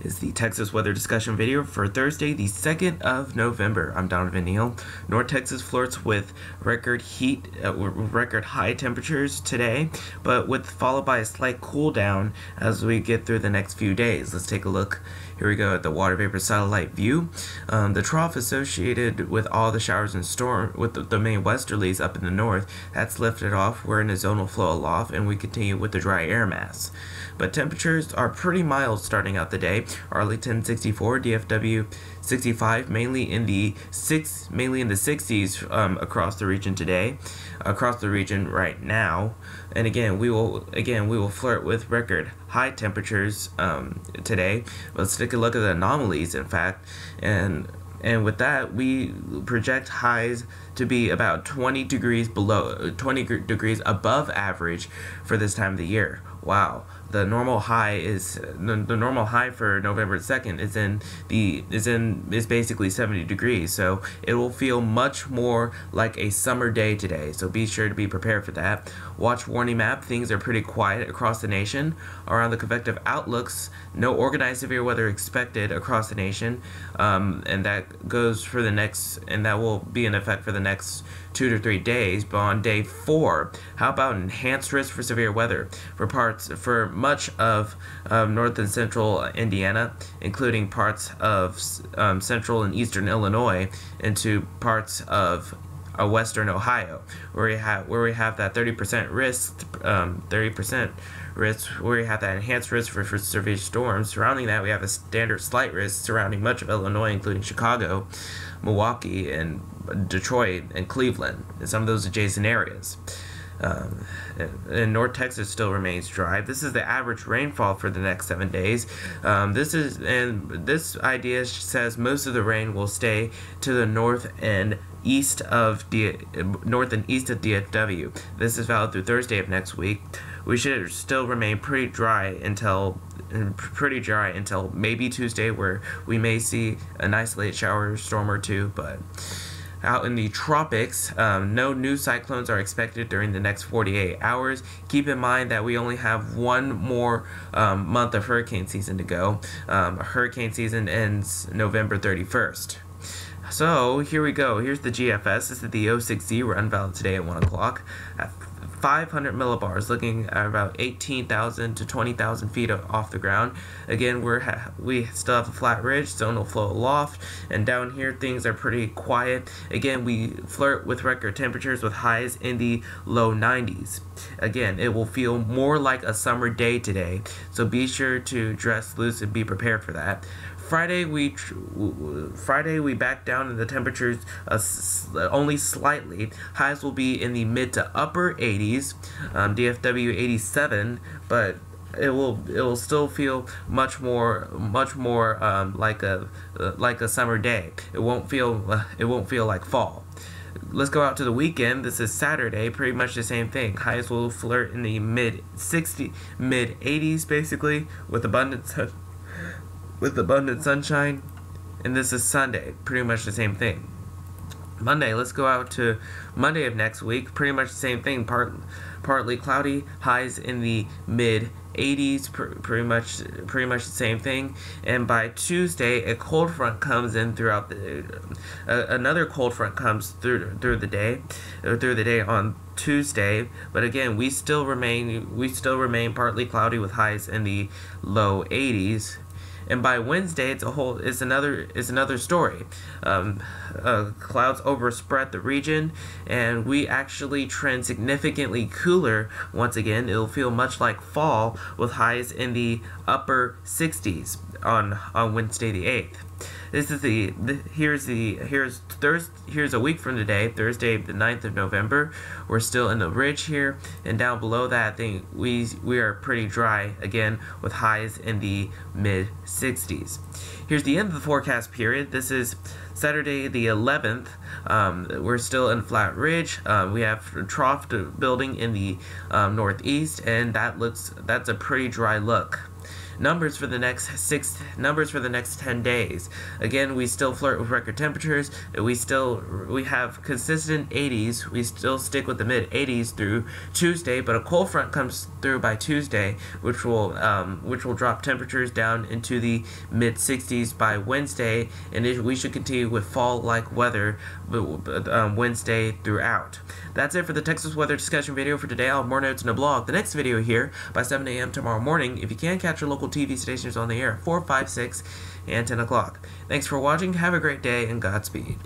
is the Texas weather discussion video for Thursday, the 2nd of November. I'm Donovan Neal. North Texas flirts with record high temperatures today, but followed by a slight cool down as we get through the next few days. Let's take a look. Here we go at the water vapor satellite view. The trough associated with all the showers and storm with the main westerlies up in the north, that's lifted off. We're in a zonal flow aloft, and we continue with the dry air mass. But temperatures are pretty mild starting out the day. Arlington 64, DFW 65, mainly in the 60s across the region today, across the region right now. And again, we will flirt with record high temperatures today. Let's take a look at the anomalies, in fact, and with that, we project highs to be about 20 degrees above average for this time of the year. Wow. The normal high for November 2nd is basically 70 degrees, so it will feel much more like a summer day today, so be sure to be prepared for that. Watch warning map. Things are pretty quiet across the nation. Around the convective outlooks, no organized severe weather expected across the nation, and that will be in effect for the next 2 to 3 days. But on day 4, how about enhanced risk for severe weather for much of north and central Indiana, including parts of central and eastern Illinois, into parts of western Ohio, where we have that 30% risk, where we have that enhanced risk for severe storms. Surrounding that, we have a standard slight risk surrounding much of Illinois, including Chicago, Milwaukee, and Detroit, and Cleveland, and some of those adjacent areas. And North Texas still remains dry. This is the average rainfall for the next 7 days. This idea says most of the rain will stay to the north and east of DFW. This is valid through Thursday of next week. We should still remain pretty dry until maybe Tuesday, where we may see an isolated shower storm or two, but out in the tropics, no new cyclones are expected during the next 48 hours. Keep in mind that we only have one more month of hurricane season to go. Hurricane season ends November 31st. So here we go. Here's the GFS. This is the 06Z run, valid today at 1 o'clock. At 500 millibars, looking at about 18,000 to 20,000 feet off the ground. Again, we still have a flat ridge, zonal flow aloft, and down here things are pretty quiet. Again, we flirt with record temperatures with highs in the low 90s. Again, it will feel more like a summer day today, so be sure to dress loose and be prepared for that. Friday we back down in the temperatures only slightly. Highs will be in the mid to upper 80s, DFW 87, but it will still feel much more like a summer day. It won't feel like fall. Let's go out to the weekend. This is Saturday, pretty much the same thing. Highs will flirt in the mid 80s basically, with abundant sunshine, and this is Sunday, pretty much the same thing. Monday, let's go out to Monday of next week, pretty much the same thing, partly cloudy, highs in the mid 80s, pretty much the same thing. And by Tuesday, a cold front comes in throughout another cold front comes through the day on Tuesday, but again, we still remain partly cloudy with highs in the low 80s. And by Wednesday, it's another story. Clouds overspread the region, and we actually trend significantly cooler once again. It'll feel much like fall with highs in the upper 60s on Wednesday the 8th. This is here's a week from today, Thursday the 9th of November. We're still in the ridge here, and down below that thing we are pretty dry again with highs in the mid 60s. Here's the end of the forecast period. This is Saturday the 11th. We're still in flat ridge. We have trough building in the northeast, and that's a pretty dry look. Numbers for the next 10 days. Again, we still flirt with record temperatures. We have consistent 80s. We still stick with the mid 80s through Tuesday, but a cold front comes through by Tuesday, which will drop temperatures down into the mid 60s by Wednesday, and we should continue with fall-like weather Wednesday throughout. That's it for the Texas weather discussion video for today. I'll have more notes in a blog. The next video here by 7 a.m. tomorrow morning. If you can, catch your local TV stations on the air at 4, 5, 6, and 10 o'clock. Thanks for watching. Have a great day, and Godspeed.